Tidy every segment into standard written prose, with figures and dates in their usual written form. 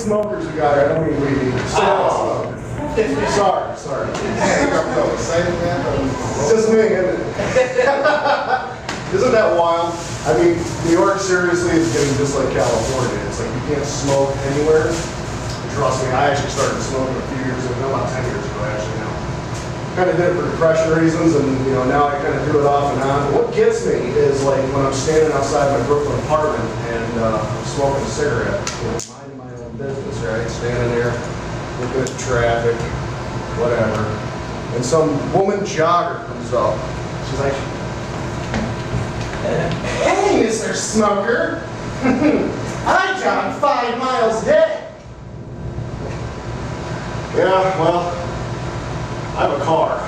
smokers we got here. I don't mean weed. Sorry. It's just me, isn't it? Isn't that wild? I mean, New York seriously is getting just like California. It's like you can't smoke anywhere. Trust me, I actually started smoking a few years ago, about 10 years ago actually now. Kind of did it for depression reasons, and now I kind of do it off and on. What gets me is like when I'm standing outside my Brooklyn apartment and I'm smoking a cigarette, minding my own business, right? Standing there, looking at the traffic, whatever. And some woman jogger comes up. She's like, "Hey, Mr. Smoker, I jog 5 miles a day." Yeah, well, I have a car.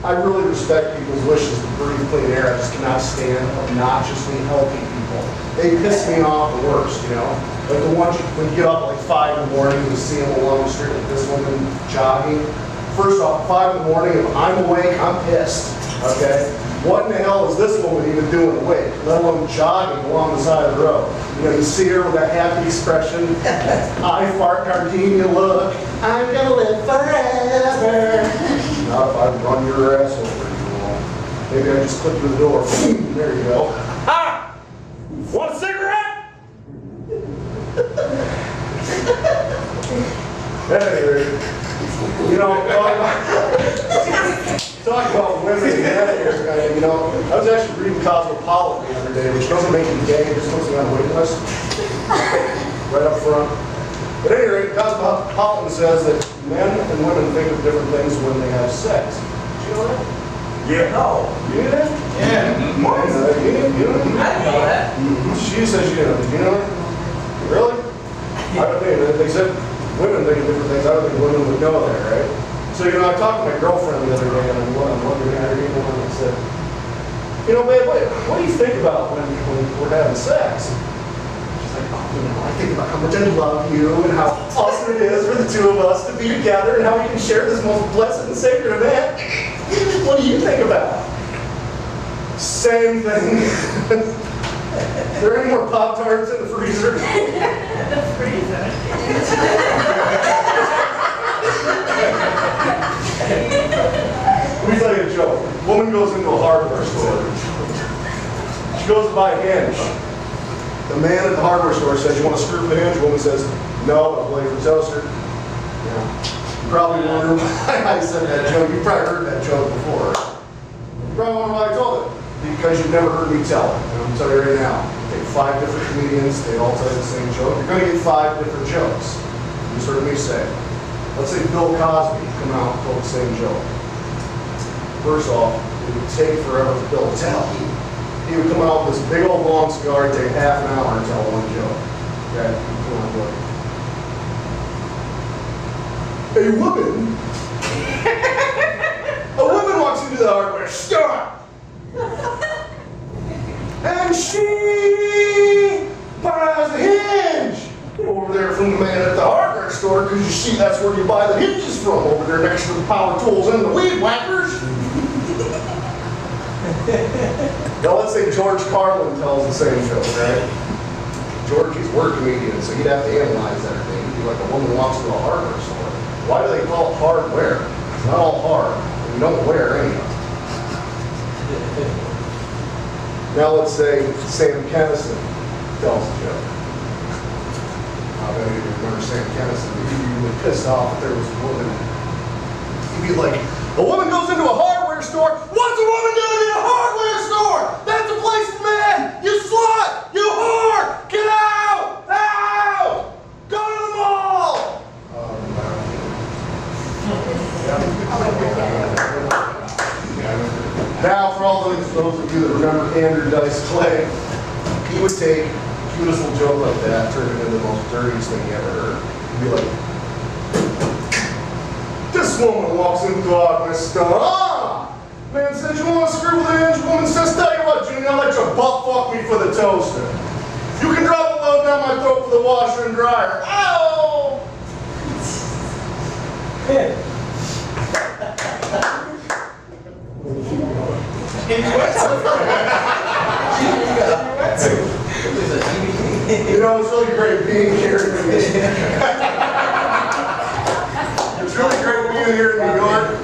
I really respect people's wishes to breathe clean air. I just cannot stand obnoxiously healthy people. They piss me off the worst, Like the ones when you get up at like 5 in the morning and you see them along the street like this woman jogging. First off, 5 in the morning, if I'm awake, I'm pissed, okay? What in the hell is this woman even doing awake, let alone jogging along the side of the road? You see her with that happy expression, I fart gardenia look, I'm gonna live forever. Not if I run your ass over, Maybe I just clip through the door. There you go. Ah! Want a cigarette? Anyway, talk about women here. I was actually reading Cosmopolitan the other day, which doesn't make you gay, just puts me on a waiting list. Right up front. But at any rate, Cosmopolitan says that men and women think of different things when they have sex. Did you know that? Yeah. No. You knew that? Yeah. You know that? I didn't know that. She says you know. Did you know that? Really? I don't think they said women think of different things. I don't think women would know that, right? So, I talked to my girlfriend the other day, and I'm wondering, and I said, babe, what do you think about when we're having sex? She's like, oh, I think about how much I love you, and how awesome it is for the two of us to be together, and how we can share this most blessed and sacred event. What do you think about? Same thing. Is there any more Pop-Tarts in the freezer? The freezer. Let me tell you a joke. Woman goes into a hardware store. She goes to buy a hinge. The man at the hardware store says, "You want to screw for the hinge?" The woman says, "No, I'll play for the toaster." You probably wonder why I said that joke. You probably heard that joke before. You probably wonder why I told it. Because you've never heard me tell it. And I'm going to tell you right now. Take 5 different comedians, they all tell you the same joke. You're going to get 5 different jokes. You just heard me say. Let's say Bill Cosby come out and told the same joke. First off, it would take forever for Bill to tell. He would come out with this big old long cigar, it'd take half an hour to tell one joke. Okay? Come on, boy. A woman walks into the hardware store. And she buys a hinge over there from the man at the hardware store, because you see that's where you buy the hinges from, over there next to the power tools and the weed whackers. Now let's say George Carlin tells the same joke, right? George, he's a word comedian, so he'd have to analyze everything. He'd be like, a woman walks into a hardware store. Why do they call it hardware? It's not all hard. You don't wear any of it. Now let's say Sam Kinison tells a joke. I bet you remember Sam Kinison. He'd be really pissed off if there was a woman. He'd be like, a woman goes into a hardware store. What's a woman doing in a hardware store? That's a place for men. You slut. You whore. Get out. Out. Go to the mall. Now, for all those of you that remember Andrew Dice Clay, he would take a cutest little joke like that, turn it into the most dirtiest thing you ever heard. He'd be like, this woman walks into a hardware store. Ah! Man says, you want to screw with the hinge? Woman says, tell you what, Junior, I'll let you butt fuck me for the toaster. You can drop a load down my throat for the washer and dryer. Ow! You know, it's really great being here. It's really great being here in New York.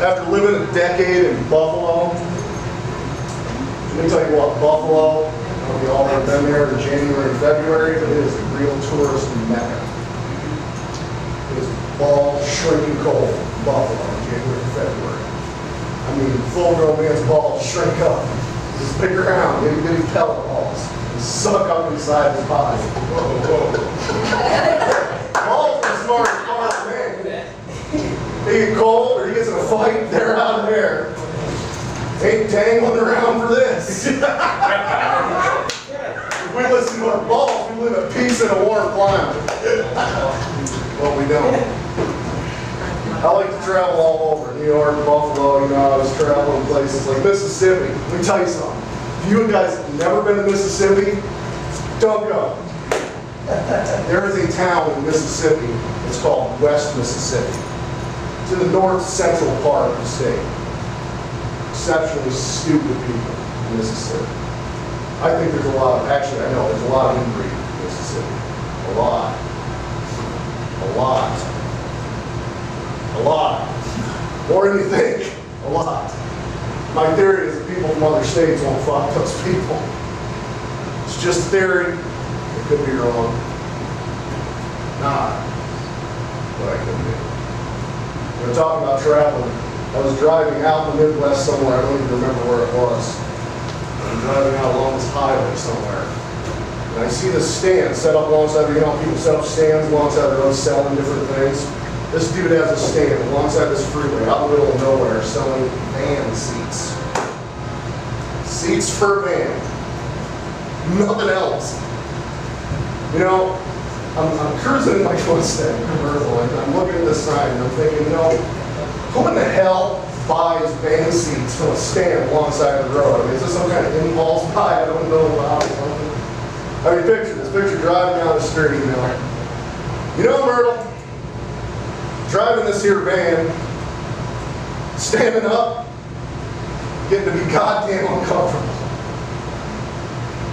After living a decade in Buffalo, let me tell you what, Buffalo, I don't know if you all have been there in January and February, but it is a real tourist mecca. It is ball shrinking cold in Buffalo in January and February. I mean, full-grown man's balls shrink up. Just pick around, itty bitty pellet balls, and suck up inside his body. Balls are the smartest part of man. They get cold or he gets in a fight, they're out of there. Ain't dangling around for this. If we listen to our balls, we live at peace in a warm climate. Well, we don't. I like to travel all over, New York, Buffalo, you know, I was traveling places like Mississippi. Let me tell you something. If you guys have never been to Mississippi, don't go. There is a town in Mississippi, it's called West Mississippi. It's in the north central part of the state. Exceptionally stupid people in Mississippi. I think there's a lot of, actually I know, there's a lot of inbreeding in Mississippi. A lot. A lot. A lot. More than you think. A lot. My theory is that people from other states won't fuck those people. It's just theory. It could be wrong. Not. But I could be. We're talking about traveling. I was driving out in the Midwest somewhere. I don't even remember where it was. I'm driving out along this highway somewhere. And I see this stand set up alongside, you know, people set up stands alongside the road selling different things. This dude has a stand alongside this freeway out in the middle of nowhere selling van seats. Seats for a van. Nothing else. You know, I'm cruising in my Mustang convertible and I'm looking at this sign and I'm thinking, you know, who in the hell buys van seats from a stand alongside the road? I mean, is this some kind of impulse buy I don't know about or something? I mean, picture this. Picture driving down the street, you know, Myrtle, driving this here van, standing up, getting to be goddamn uncomfortable.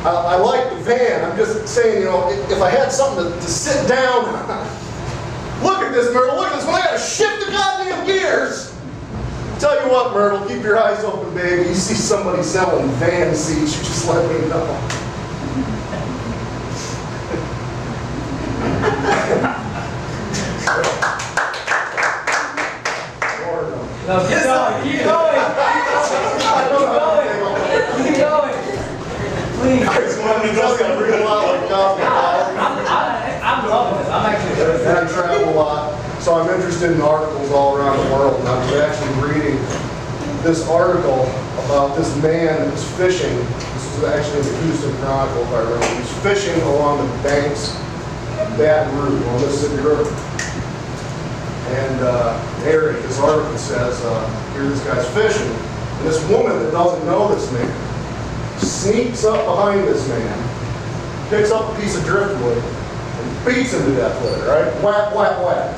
I like the van. I'm just saying, you know, if I had something to sit down on. Look at this, Myrtle. Look at this. When I got to shift the goddamn gears. Tell you what, Myrtle, keep your eyes open, baby. You see somebody selling van seats, you just let me know. No, keep going, keep going, keep going. Please. I'm loving this. I'm actually and I travel a lot, so I'm interested in articles all around the world. And I was actually reading this article about this man that was fishing. This was actually in the Houston Chronicle, if I remember. He was fishing along the banks of Baton Rouge on the Mississippi River. And Harry, this article says, here this guy's fishing, and this woman that doesn't know this man sneaks up behind this man, picks up a piece of driftwood, and beats him to death with it, right? Whap, whap, whap.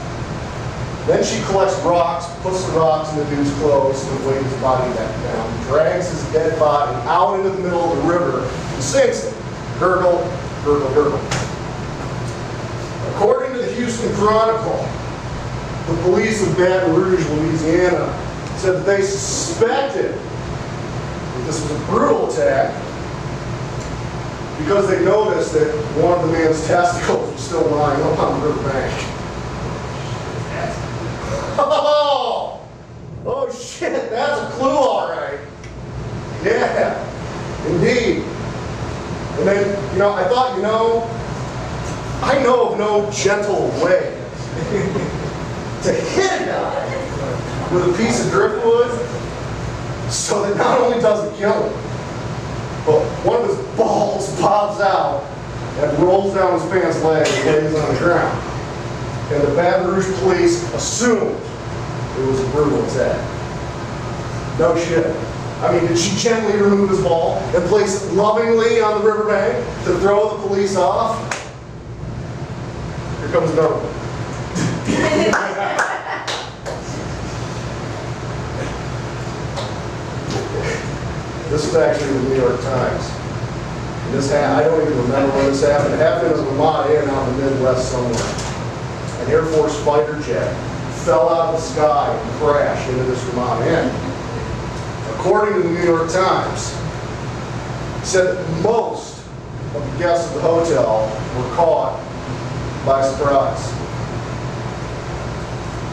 Then she collects rocks, puts the rocks in the dude's clothes to weigh his body back down, drags his dead body out into the middle of the river, and sinks it. Gurgle, gurgle, gurgle. According to the Houston Chronicle, the police of Baton Rouge, Louisiana, said that they suspected that this was a brutal attack because they noticed that one of the man's testicles was still lying up on the riverbank. Oh shit, that's a clue, all right. Yeah, indeed. And then, you know, I thought, you know, I know of no gentle way to hit a guy with a piece of driftwood so that not only does it kill him, but one of his balls pops out and rolls down his pants leg and lays on the ground. And the Baton Rouge police assumed it was a brutal attack. No shit. I mean, did she gently remove his ball and place it lovingly on the riverbank to throw the police off? Here comes another one. This is actually the New York Times. I don't even remember when this happened. It happened in Vermont and out in the Midwest somewhere. An Air Force fighter jet fell out of the sky and crashed into this Vermont Inn. According to the New York Times, it said that most of the guests of the hotel were caught by surprise.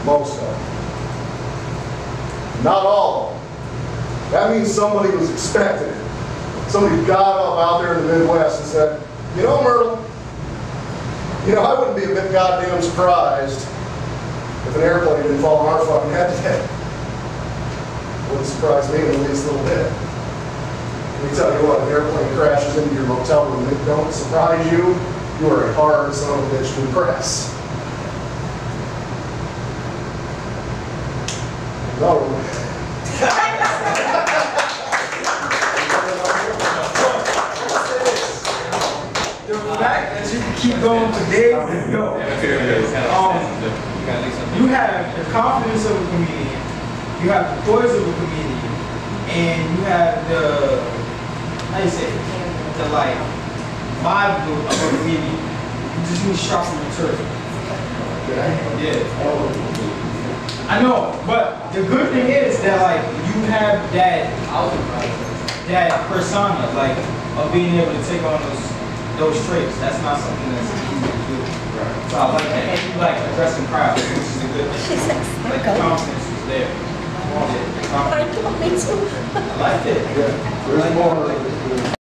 Most of them. Not all of them. That means somebody was expecting it. Somebody got up out there in the Midwest and said, you know, Myrtle, you know, I wouldn't be a bit goddamn surprised if an airplane didn't fall on our fucking head today. Wouldn't surprise me in the least little bit. Let me tell you what, an airplane crashes into your motel room and it don't surprise you, you are a hard son of a bitch to impress. No. The fact that you can keep going for days and go. You have the confidence of a comedian, you have the poise of a comedian, and you have the, how you say it, the like vibe of a comedian. You just need sharpen material. Yeah. I know, but the good thing is that like you have that persona, like of being able to take on those traits. That's not something that's easy to do. So I like that. And you like addressing crowds, which is a good thing. Like the confidence was there. Yeah, the confidence. I liked it. Yeah, there's more.